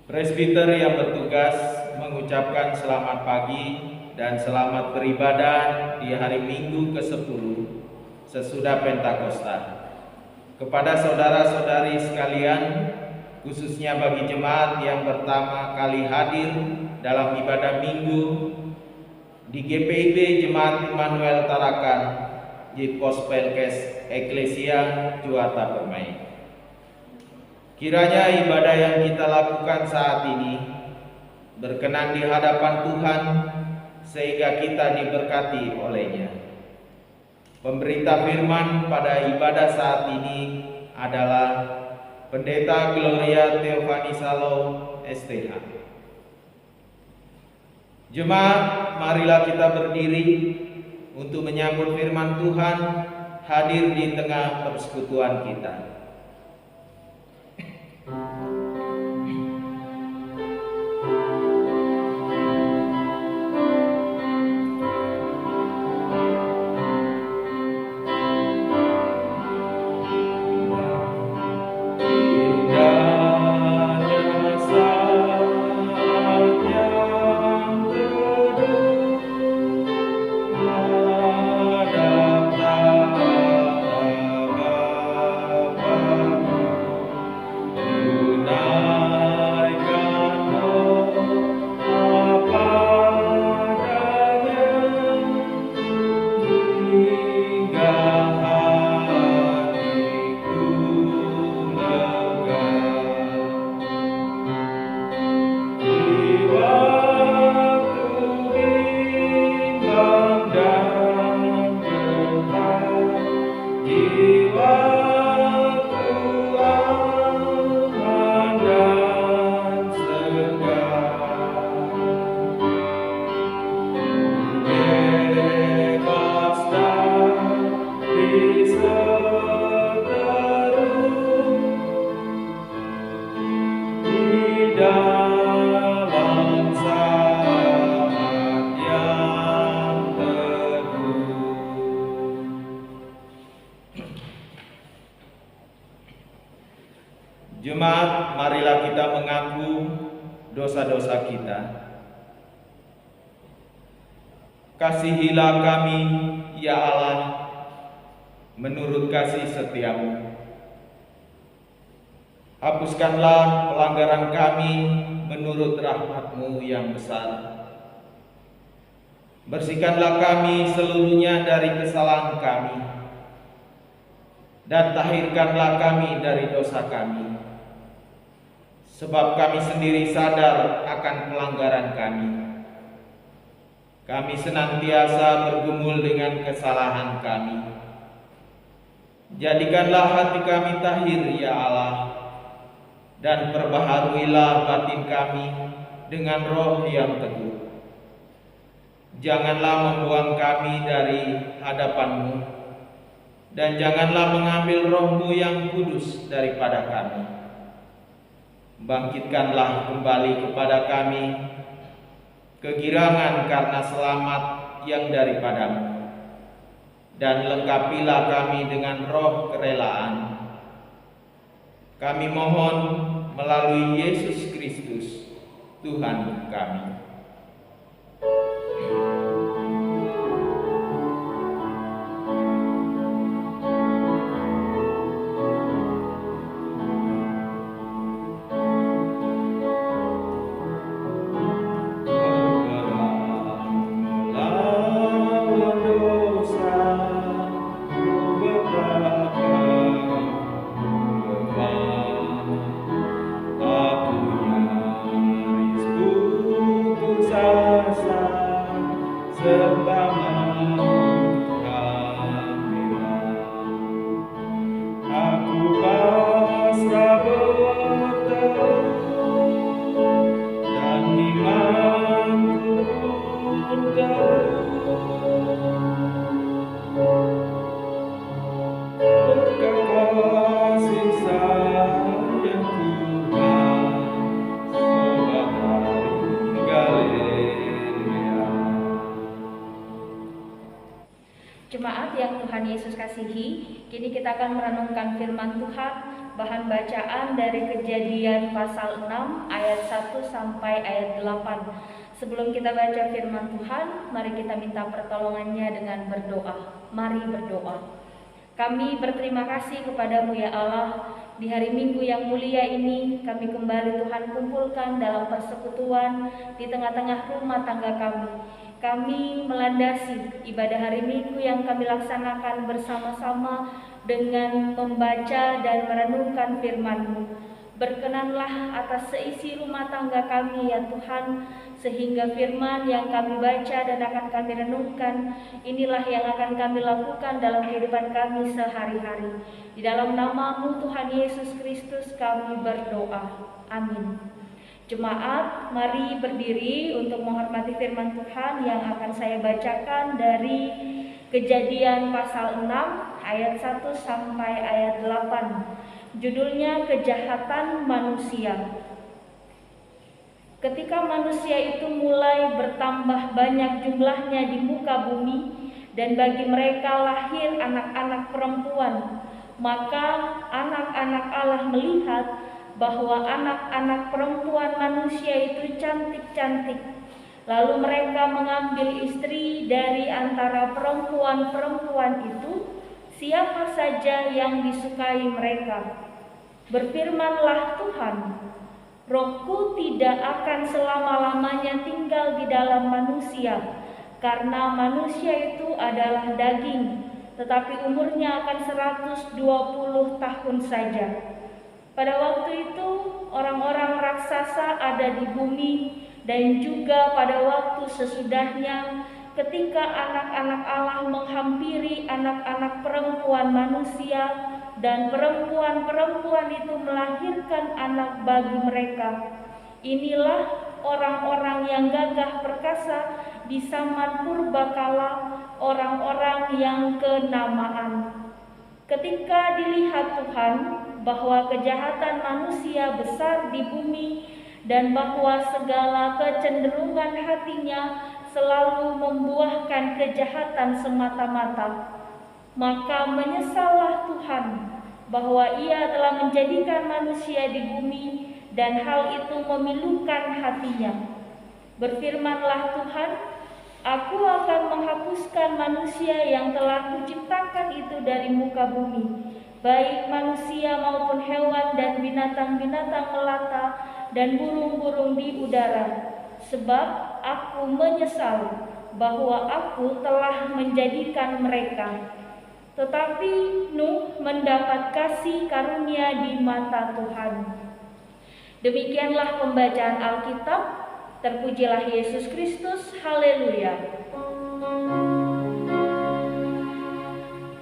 Presbiter yang bertugas mengucapkan selamat pagi dan selamat beribadah di hari Minggu ke-10 sesudah Pentakosta. Kepada saudara-saudari sekalian, khususnya bagi jemaat yang pertama kali hadir dalam ibadah Minggu di GPIB Jemaat Immanuel Tarakan, Jipkos Pelkes Eklesia Juata Permai. Kiranya ibadah yang kita lakukan saat ini berkenan di hadapan Tuhan sehingga kita diberkati oleh-Nya. Pemberita firman pada ibadah saat ini adalah Pendeta Gloria Theophani Salo, STH. Jemaat, marilah kita berdiri untuk menyambut firman Tuhan hadir di tengah persekutuan kita. Jemaat, marilah kita mengaku dosa-dosa kita. Kasihilah kami, ya Allah, menurut kasih setiamu. Hapuskanlah pelanggaran kami menurut rahmat-Mu yang besar. Bersihkanlah kami seluruhnya dari kesalahan kami, dan tahirkanlah kami dari dosa kami. Sebab kami sendiri sadar akan pelanggaran kami. Kami senantiasa bergumul dengan kesalahan kami. Jadikanlah hati kami tahir, ya Allah, dan perbaharuilah batin kami dengan roh yang teguh. Janganlah membuang kami dari hadapan-Mu, dan janganlah mengambil roh-Mu yang kudus daripada kami. Bangkitkanlah kembali kepada kami kegirangan karena selamat yang daripada-Mu, dan lengkapilah kami dengan roh kerelaan. Kami mohon melalui Yesus Kristus, Tuhan kami. Jemaat yang Tuhan Yesus kasihi, kini kita akan merenungkan firman Tuhan bahan bacaan dari Kejadian pasal 6 ayat 1 sampai ayat 8. Sebelum kita baca firman Tuhan, mari kita minta pertolongannya dengan berdoa. Mari berdoa. Kami berterima kasih kepadamu ya Allah. Di hari Minggu yang mulia ini, kami kembali Tuhan kumpulkan dalam persekutuan di tengah-tengah rumah tangga kami. Kami melandasi ibadah hari Minggu yang kami laksanakan bersama-sama dengan membaca dan merenungkan firman-Mu. Berkenanlah atas seisi rumah tangga kami ya Tuhan, sehingga firman yang kami baca dan akan kami renungkan, inilah yang akan kami lakukan dalam kehidupan kami sehari-hari. Di dalam nama-Mu Tuhan Yesus Kristus kami berdoa. Amin. Jemaat, mari berdiri untuk menghormati firman Tuhan yang akan saya bacakan dari Kejadian pasal 6 ayat 1 sampai ayat 8. Judulnya Kejahatan Manusia. Ketika manusia itu mulai bertambah banyak jumlahnya di muka bumi, dan bagi mereka lahir anak-anak perempuan, maka anak-anak Allah melihat bahwa anak-anak perempuan manusia itu cantik-cantik. Lalu mereka mengambil istri dari antara perempuan-perempuan itu, siapa saja yang disukai mereka. Berfirmanlah Tuhan, Rohku tidak akan selama-lamanya tinggal di dalam manusia, karena manusia itu adalah daging, tetapi umurnya akan 120 tahun saja. Pada waktu itu orang-orang raksasa ada di bumi, dan juga pada waktu sesudahnya ketika anak-anak Allah menghampiri anak-anak perempuan manusia, dan perempuan-perempuan itu melahirkan anak bagi mereka. Inilah orang-orang yang gagah perkasa di zaman purbakala, orang-orang yang kenamaan. Ketika dilihat Tuhan bahwa kejahatan manusia besar di bumi, dan bahwa segala kecenderungan hatinya selalu membuahkan kejahatan semata-mata, maka menyesallah Tuhan bahwa Ia telah menjadikan manusia di bumi, dan hal itu memilukan hatinya. Berfirmanlah Tuhan, Aku akan menghapuskan manusia yang telah Kuciptakan itu dari muka bumi, baik manusia maupun hewan dan binatang-binatang melata dan burung-burung di udara, sebab Aku menyesal bahwa Aku telah menjadikan mereka. Tetapi Nuh mendapat kasih karunia di mata Tuhan. Demikianlah pembacaan Alkitab. Terpujilah Yesus Kristus. Haleluya.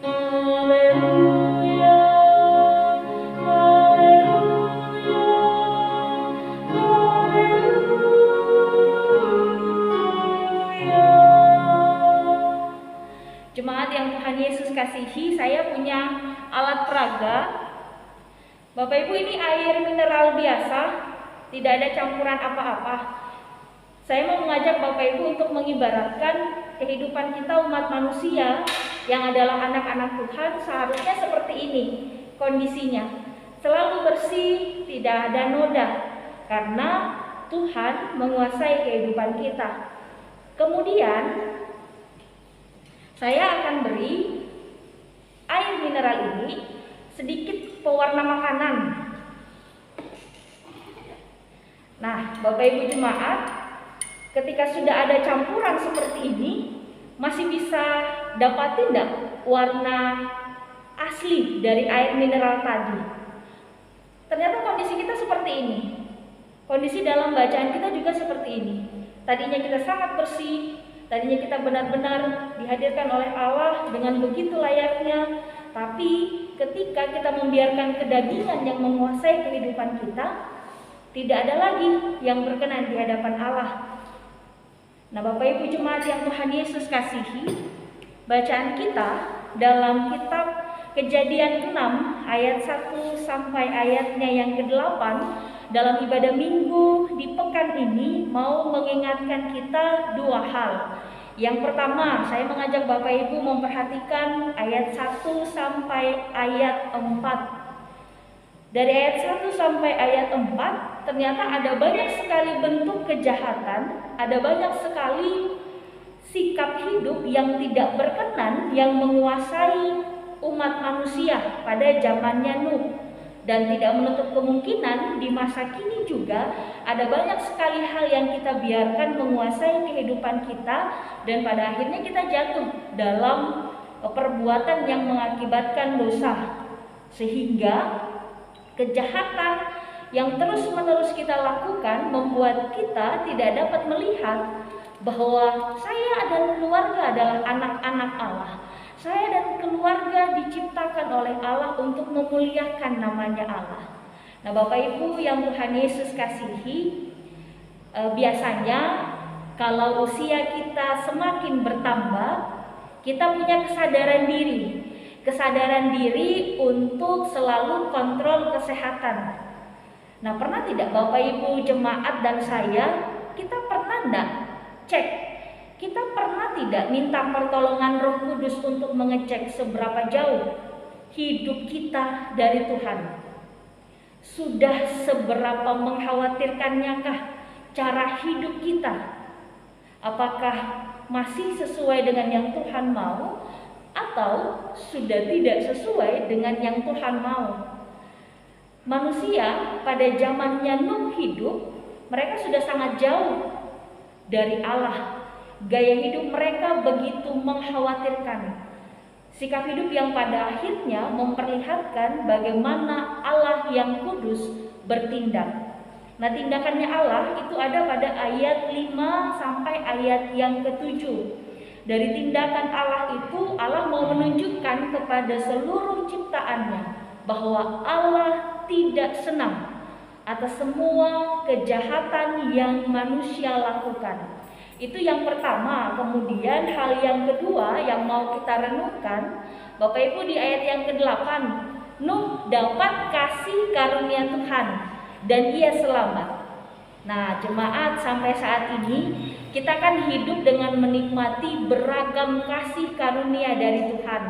Haleluya. Jemaat yang Tuhan Yesus kasihi, saya punya alat peraga. Bapak Ibu, ini air mineral biasa, tidak ada campuran apa-apa. Saya mau mengajak Bapak Ibu untuk mengibaratkan kehidupan kita umat manusia yang adalah anak-anak Tuhan seharusnya seperti ini kondisinya. Selalu bersih, tidak ada noda, karena Tuhan menguasai kehidupan kita. Kemudian saya akan beri air mineral ini sedikit pewarna makanan. Nah, Bapak Ibu jemaat, ketika sudah ada campuran seperti ini, masih bisa dapatin enggak warna asli dari air mineral tadi? Ternyata kondisi kita seperti ini. Kondisi dalam bacaan kita juga seperti ini. Tadinya kita sangat bersih, tadinya kita benar-benar dihadirkan oleh Allah dengan begitu layaknya, tapi ketika kita membiarkan kedagingan yang menguasai kehidupan kita, tidak ada lagi yang berkenan di hadapan Allah. Nah, Bapak Ibu jemaat yang Tuhan Yesus kasihi, bacaan kita dalam kitab Kejadian 6 ayat 1 sampai ayatnya yang ke-8 dalam ibadah minggu di pekan ini mau mengingatkan kita dua hal. Yang pertama, saya mengajak Bapak Ibu memperhatikan ayat 1 sampai ayat 4. Dari ayat 1 sampai ayat 4 ternyata ada banyak sekali bentuk kejahatan, ada banyak sekali sikap hidup yang tidak berkenan yang menguasai umat manusia pada zamannya Nuh. Dan tidak menutup kemungkinan di masa kini juga ada banyak sekali hal yang kita biarkan menguasai kehidupan kita, dan pada akhirnya kita jatuh dalam perbuatan yang mengakibatkan dosa, sehingga kejahatan yang terus-menerus kita lakukan membuat kita tidak dapat melihat bahwa saya dan keluarga adalah anak-anak Allah. Saya dan keluarga diciptakan oleh Allah untuk memuliakan namanya Allah. Nah, Bapak Ibu yang Tuhan Yesus kasihi, biasanya kalau usia kita semakin bertambah, kita punya kesadaran diri untuk selalu kontrol kesehatan. Nah, pernah tidak Bapak Ibu jemaat dan saya, kita pernah enggak cek? Kita pernah tidak minta pertolongan Roh Kudus untuk mengecek seberapa jauh hidup kita dari Tuhan? Sudah seberapa mengkhawatirkannyankah cara hidup kita? Apakah masih sesuai dengan yang Tuhan mau, atau sudah tidak sesuai dengan yang Tuhan mau? Manusia pada zamannya Nuh hidup, mereka sudah sangat jauh dari Allah. Gaya hidup mereka begitu mengkhawatirkan. Sikap hidup yang pada akhirnya memperlihatkan bagaimana Allah yang kudus bertindak. Nah, tindakannya Allah itu ada pada ayat 5 sampai ayat yang ke-7. Dari tindakan Allah itu, Allah mau menunjukkan kepada seluruh ciptaannya bahwa Allah tidak senang atas semua kejahatan yang manusia lakukan. Itu yang pertama. Kemudian hal yang kedua yang mau kita renungkan, Bapak Ibu, di ayat yang ke-8, Nuh dapat kasih karunia Tuhan dan ia selamat. Nah, jemaat, sampai saat ini kita kan hidup dengan menikmati beragam kasih karunia dari Tuhan.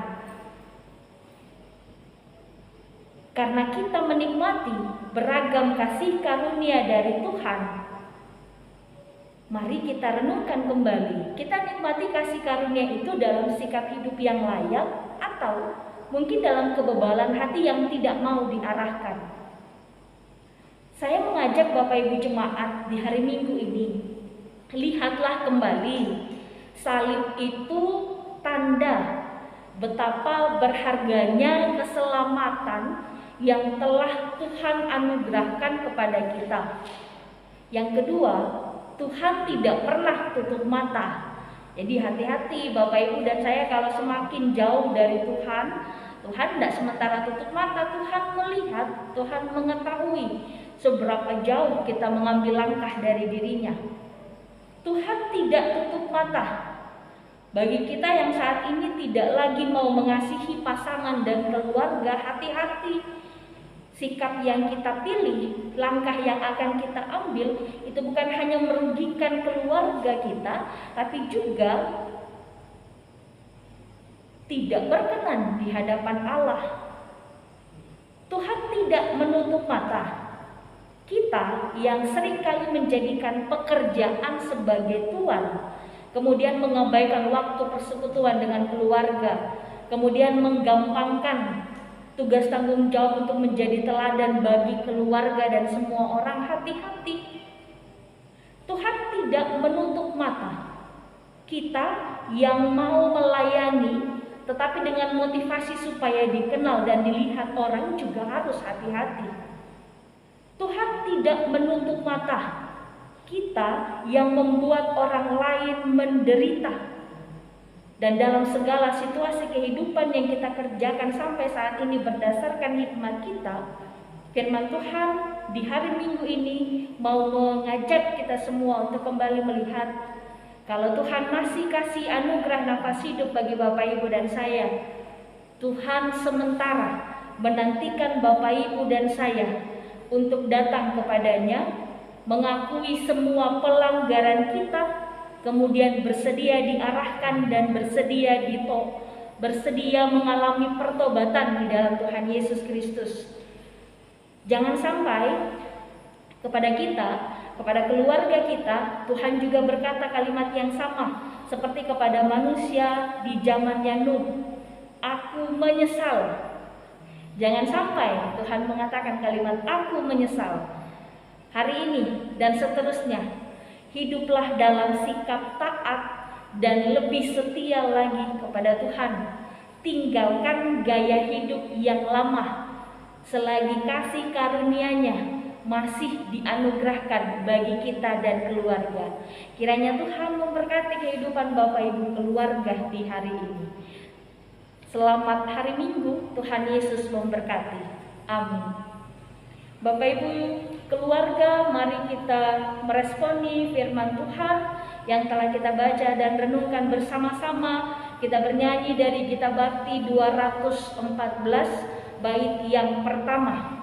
Karena kita menikmati beragam kasih karunia dari Tuhan, mari kita renungkan kembali. Kita nikmati kasih karunia itu dalam sikap hidup yang layak, atau mungkin dalam kebebalan hati yang tidak mau diarahkan. Saya mengajak Bapak Ibu jemaat di hari Minggu ini, lihatlah kembali, salib itu tanda betapa berharganya keselamatan yang telah Tuhan anugerahkan kepada kita. Yang kedua, Tuhan tidak pernah tutup mata. Jadi hati-hati Bapak Ibu dan saya, kalau semakin jauh dari Tuhan, Tuhan tidak sementara tutup mata. Tuhan melihat, Tuhan mengetahui seberapa jauh kita mengambil langkah dari dirinya. Tuhan tidak tutup mata. Bagi kita yang saat ini tidak lagi mau mengasihi pasangan dan keluarga, hati-hati. Sikap yang kita pilih, langkah yang akan kita ambil, itu bukan hanya merugikan keluarga kita, tapi juga tidak berkenan di hadapan Allah. Tuhan tidak menutup mata. Kita yang seringkali menjadikan pekerjaan sebagai tuan, kemudian mengabaikan waktu persekutuan dengan keluarga, kemudian menggampangkan tugas tanggung jawab untuk menjadi teladan bagi keluarga dan semua orang, hati-hati. Tuhan tidak menutup mata. Kita yang mau melayani, tetapi dengan motivasi supaya dikenal dan dilihat orang, juga harus hati-hati. Tuhan tidak menutup mata. Kita yang membuat orang lain menderita. Dan dalam segala situasi kehidupan yang kita kerjakan sampai saat ini berdasarkan hikmat kita, firman Tuhan di hari Minggu ini mau mengajak kita semua untuk kembali melihat, kalau Tuhan masih kasih anugerah nafas hidup bagi Bapak Ibu dan saya, Tuhan sementara menantikan Bapak Ibu dan saya untuk datang kepadanya, mengakui semua pelanggaran kita, kemudian bersedia diarahkan dan bersedia mengalami pertobatan di dalam Tuhan Yesus Kristus. Jangan sampai kepada kita, kepada keluarga kita, Tuhan juga berkata kalimat yang sama seperti kepada manusia di zamannya Nuh. Aku menyesal. Jangan sampai Tuhan mengatakan kalimat aku menyesal hari ini dan seterusnya. Hiduplah dalam sikap taat dan lebih setia lagi kepada Tuhan. Tinggalkan gaya hidup yang lama selagi kasih karunia-Nya masih dianugerahkan bagi kita dan keluarga. Kiranya Tuhan memberkati kehidupan Bapak Ibu keluarga di hari ini. Selamat hari Minggu, Tuhan Yesus memberkati. Amin. Bapak Ibu keluarga, mari kita meresponi firman Tuhan yang telah kita baca dan renungkan bersama-sama. Kita bernyanyi dari Gita Bakti 214 bait yang pertama.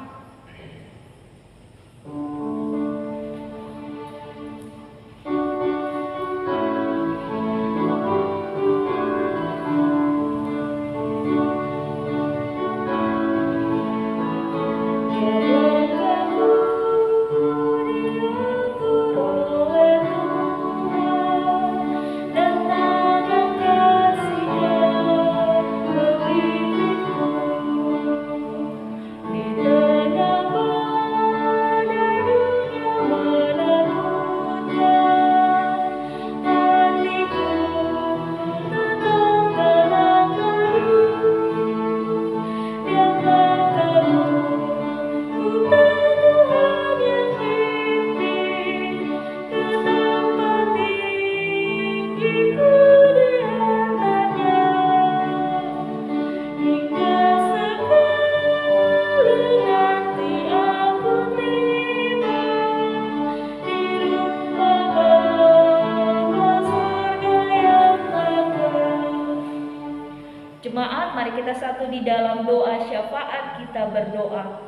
Jemaat, mari kita satu di dalam doa syafaat. Kita berdoa.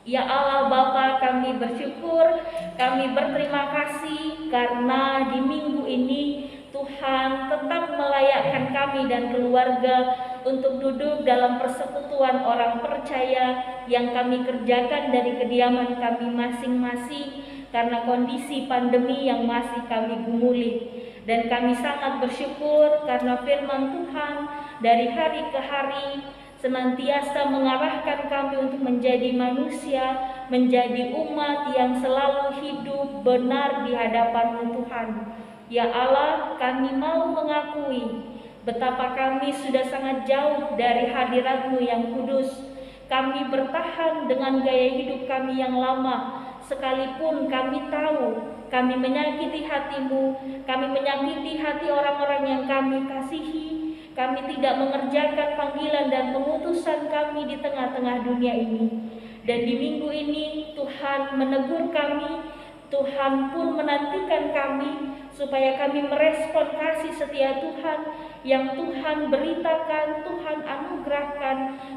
Ya Allah Bapa, kami bersyukur, kami berterima kasih karena di minggu ini Tuhan tetap melayakkan kami dan keluarga untuk duduk dalam persekutuan orang percaya yang kami kerjakan dari kediaman kami masing-masing karena kondisi pandemi yang masih kami gumuli. Dan kami sangat bersyukur karena firman Tuhan dari hari ke hari senantiasa mengarahkan kami untuk menjadi manusia, menjadi umat yang selalu hidup benar di hadapan-Mu Tuhan. Ya Allah, kami mau mengakui betapa kami sudah sangat jauh dari hadirat-Mu yang kudus. Kami bertahan dengan gaya hidup kami yang lama, sekalipun kami tahu kami menyakiti hati-Mu, kami menyakiti hati orang-orang yang kami kasihi. Kami tidak mengerjakan panggilan dan pengutusan kami di tengah-tengah dunia ini. Dan di minggu ini Tuhan menegur kami, Tuhan pun menantikan kami supaya kami merespon kasih setia Tuhan yang Tuhan beritakan, Tuhan anugerahkan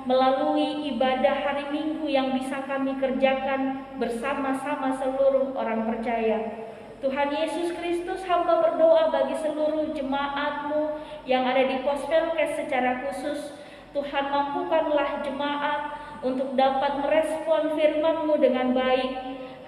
melalui ibadah hari Minggu yang bisa kami kerjakan bersama-sama seluruh orang percaya. Tuhan Yesus Kristus, hamba berdoa bagi seluruh jemaat-Mu yang ada di Pospelkes secara khusus. Tuhan, mampukanlah jemaat untuk dapat merespon firman-Mu dengan baik.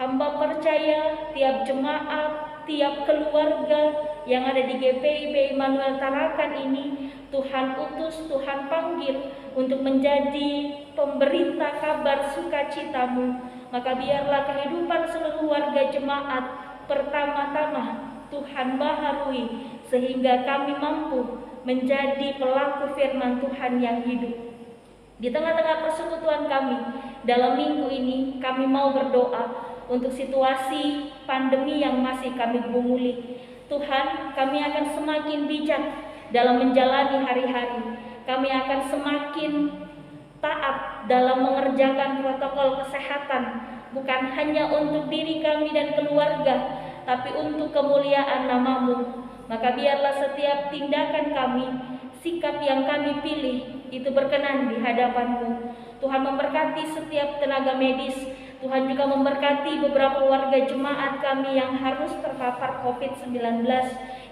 Hamba percaya tiap jemaat, tiap keluarga yang ada di GPIB Immanuel Tarakan ini, Tuhan utus, Tuhan panggil untuk menjadi pemberita kabar sukacita-Mu. Maka biarlah kehidupan seluruh warga jemaat pertama-tama Tuhan baharui sehingga kami mampu menjadi pelaku firman Tuhan yang hidup. Di tengah-tengah persekutuan kami dalam minggu ini, kami mau berdoa untuk situasi pandemi yang masih kami gumuli. Tuhan, kami akan semakin bijak dalam menjalani hari-hari. Kami akan semakin taat dalam mengerjakan protokol kesehatan, bukan hanya untuk diri kami dan keluarga, tapi untuk kemuliaan nama-Mu. Maka biarlah setiap tindakan kami, sikap yang kami pilih, itu berkenan di hadapan-Mu. Tuhan memberkati setiap tenaga medis. Tuhan juga memberkati beberapa warga jemaat kami yang harus terpapar COVID-19.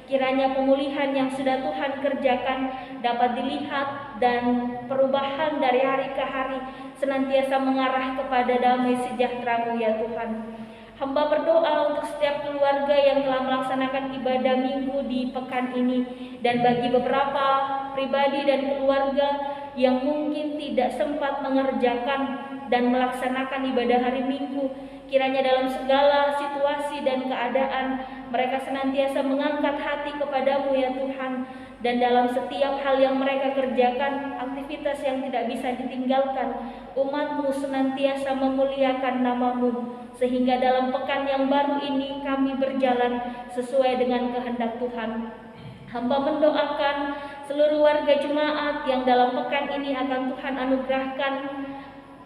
Kiranya pemulihan yang sudah Tuhan kerjakan dapat dilihat dan perubahan dari hari ke hari senantiasa mengarah kepada damai sejahtera-Mu ya Tuhan. Hamba berdoa untuk setiap keluarga yang telah melaksanakan ibadah minggu di pekan ini, dan bagi beberapa pribadi dan keluarga yang mungkin tidak sempat mengerjakan dan melaksanakan ibadah hari Minggu, kiranya dalam segala situasi dan keadaan mereka senantiasa mengangkat hati kepadamu ya Tuhan, dan dalam setiap hal yang mereka kerjakan, aktivitas yang tidak bisa ditinggalkan, umat-Mu senantiasa memuliakan nama-Mu, sehingga dalam pekan yang baru ini kami berjalan sesuai dengan kehendak Tuhan. Hamba mendoakan seluruh warga jemaat yang dalam pekan ini akan Tuhan anugerahkan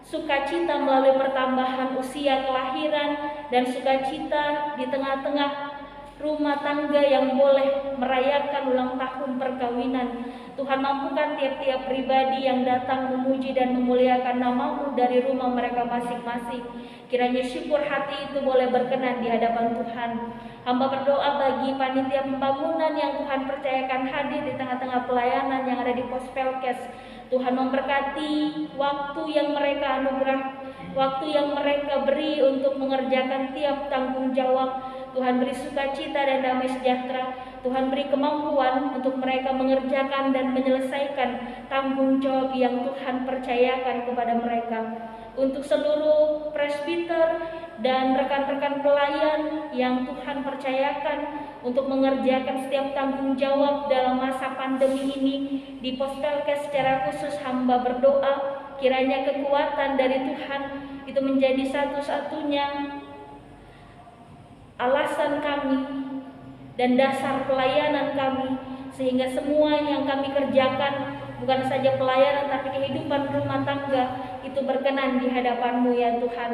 sukacita melalui pertambahan usia kelahiran dan sukacita di tengah-tengah rumah tangga yang boleh merayakan ulang tahun perkawinan. Tuhan mampukan tiap-tiap pribadi yang datang memuji dan memuliakan nama-Mu dari rumah mereka masing-masing. Kiranya syukur hati itu boleh berkenan di hadapan Tuhan. Hamba berdoa bagi panitia pembangunan yang Tuhan percayakan hadir di tengah-tengah pelayanan yang ada di Pos Pelkes. Tuhan memberkati waktu yang mereka waktu yang mereka beri untuk mengerjakan tiap tanggung jawab. Tuhan beri sukacita dan damai sejahtera. Tuhan beri kemampuan untuk mereka mengerjakan dan menyelesaikan tanggung jawab yang Tuhan percayakan kepada mereka. Untuk seluruh presbiter dan rekan-rekan pelayan yang Tuhan percayakan untuk mengerjakan setiap tanggung jawab dalam masa pandemi ini di Pos Pelkes, secara khusus hamba berdoa kiranya kekuatan dari Tuhan itu menjadi satu-satunya alasan kami dan dasar pelayanan kami, sehingga semua yang kami kerjakan bukan saja pelayanan tapi kehidupan rumah tangga itu berkenan di hadapan-Mu ya Tuhan.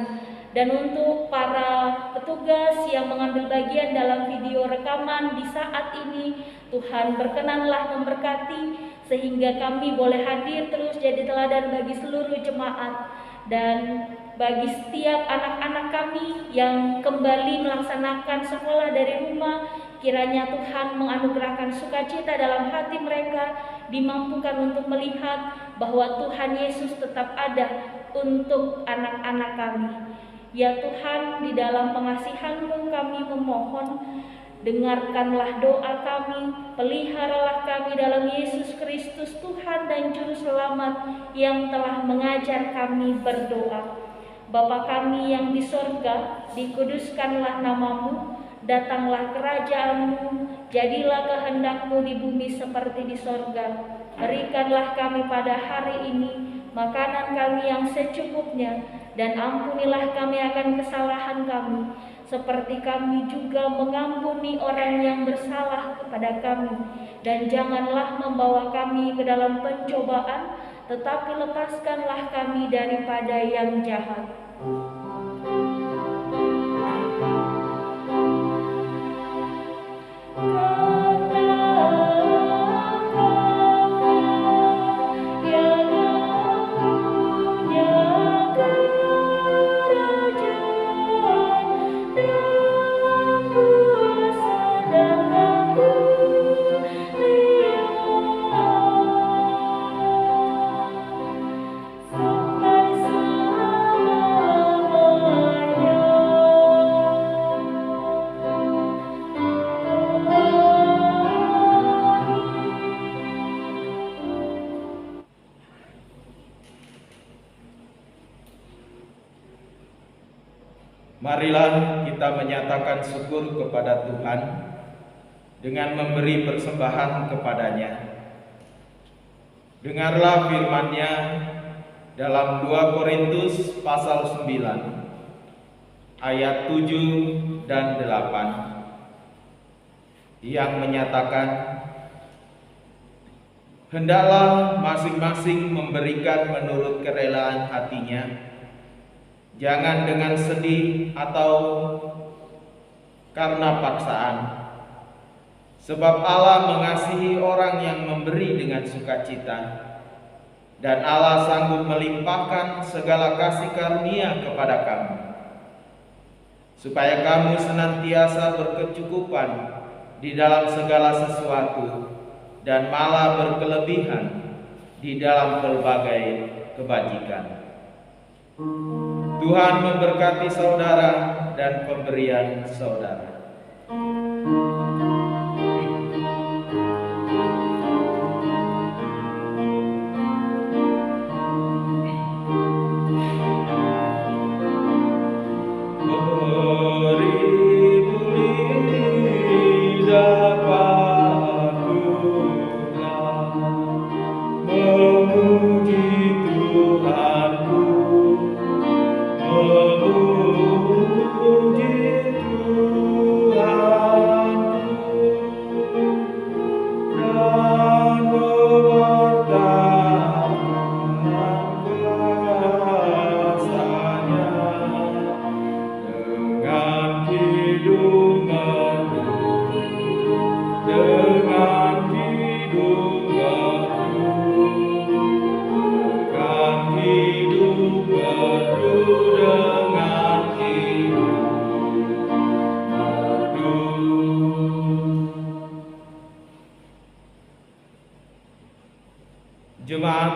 Dan untuk para petugas yang mengambil bagian dalam video rekaman di saat ini, Tuhan berkenanlah memberkati sehingga kami boleh hadir terus jadi teladan bagi seluruh jemaat. Dan bagi setiap anak-anak kami yang kembali melaksanakan sekolah dari rumah, kiranya Tuhan menganugerahkan sukacita dalam hati mereka, dimampukan untuk melihat bahwa Tuhan Yesus tetap ada untuk anak-anak kami. Ya Tuhan, di dalam pengasihan-Mu kami memohon, dengarkanlah doa kami, peliharalah kami dalam Yesus Kristus Tuhan dan Juru Selamat yang telah mengajar kami berdoa. Bapa kami yang di sorga, dikuduskanlah nama-Mu, datanglah kerajaan-Mu, jadilah kehendak-Mu di bumi seperti di sorga. Berikanlah kami pada hari ini makanan kami yang secukupnya, dan ampunilah kami akan kesalahan kami, seperti kami juga mengampuni orang yang bersalah kepada kami. Dan janganlah membawa kami ke dalam pencobaan, tetapi lepaskanlah kami daripada yang jahat. Marilah kita menyatakan syukur kepada Tuhan dengan memberi persembahan kepadanya. Dengarlah firman-Nya dalam 2 Korintus pasal 9 ayat 7 dan 8 yang menyatakan, hendaklah masing-masing memberikan menurut kerelaan hatinya, jangan dengan sedih atau karena paksaan. Sebab Allah mengasihi orang yang memberi dengan sukacita, dan Allah sanggup melimpahkan segala kasih karunia kepada kamu, supaya kamu senantiasa berkecukupan di dalam segala sesuatu dan malah berkelebihan di dalam berbagai kebajikan. Tuhan memberkati saudara dan pemberian saudara. Jemaat,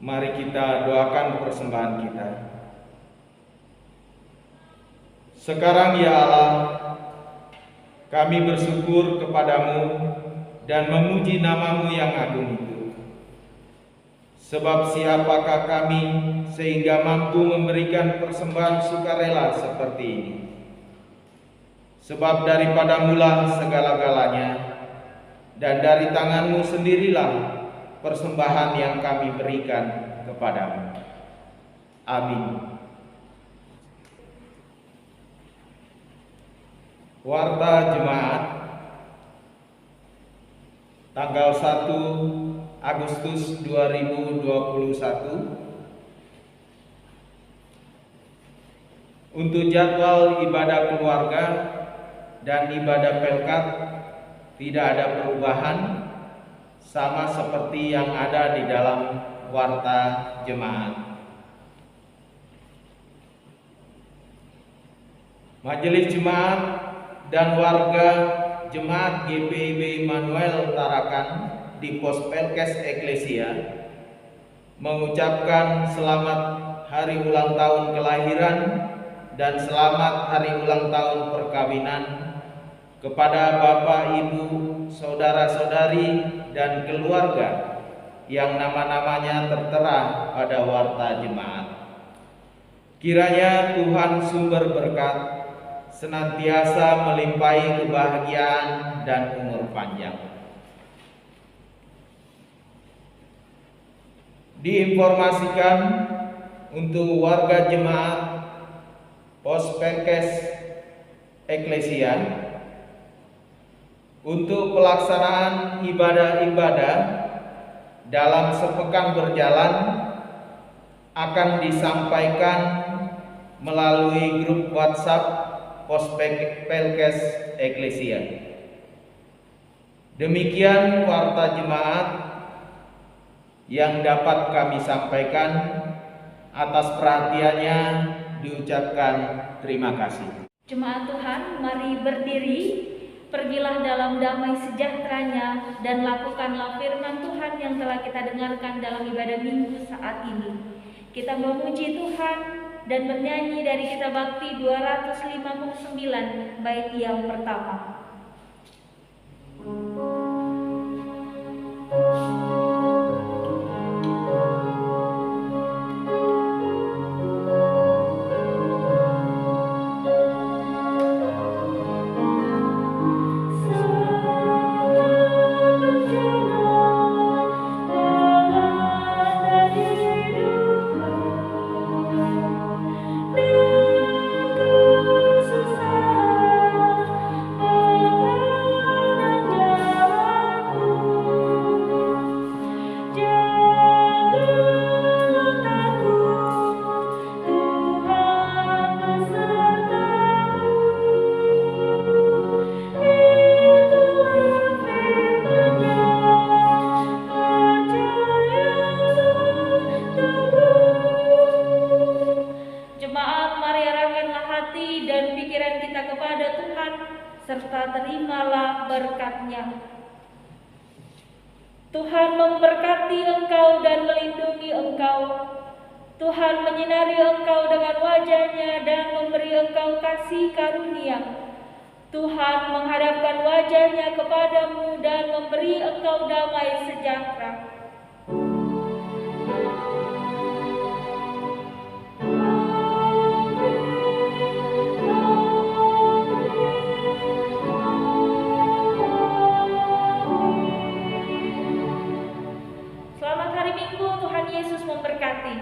mari kita doakan persembahan kita. Sekarang ya Allah, kami bersyukur kepadamu dan memuji namamu yang agung itu. Sebab siapakah kami sehingga mampu memberikan persembahan sukarela seperti ini? Sebab daripadamulah segala-galanya, dan dari tanganmu sendirilah persembahan yang kami berikan kepadamu. Amin. Warta Jemaat tanggal 1 Agustus 2021 untuk jadwal ibadah keluarga dan ibadah Pelkat tidak ada perubahan, sama seperti yang ada di dalam warta jemaat. Majelis Jemaat dan warga Jemaat GPIB Immanuel Tarakan di Pos Pelkes Eklesia mengucapkan selamat hari ulang tahun kelahiran dan selamat hari ulang tahun perkawinan kepada Bapak, Ibu, saudara-saudari, dan keluarga yang nama-namanya tertera pada warta jemaat. Kiranya Tuhan sumber berkat senantiasa melimpahi kebahagiaan dan umur panjang. Diinformasikan untuk warga jemaat Pos Pelkes Eklesia untuk pelaksanaan ibadah-ibadah dalam sepekan berjalan akan disampaikan melalui grup WhatsApp Pos Pelkes Eklesia. Demikian warta jemaat yang dapat kami sampaikan. Atas perhatiannya diucapkan terima kasih. Jemaat Tuhan, mari berdiri. Pergilah dalam damai sejahteranya dan lakukanlah firman Tuhan yang telah kita dengarkan dalam ibadah minggu saat ini. Kita memuji Tuhan dan bernyanyi dari Kitab Bakti 259 bait yang pertama. Susah Tuhan, serta terimalah berkat-Nya. Tuhan memberkati engkau dan melindungi engkau. Tuhan menyinari engkau dengan wajah-Nya dan memberi engkau kasih karunia. Tuhan menghadapkan wajah-Nya kepadamu dan memberi engkau damai sejahtera. Selamat hari Minggu, Tuhan Yesus memberkati.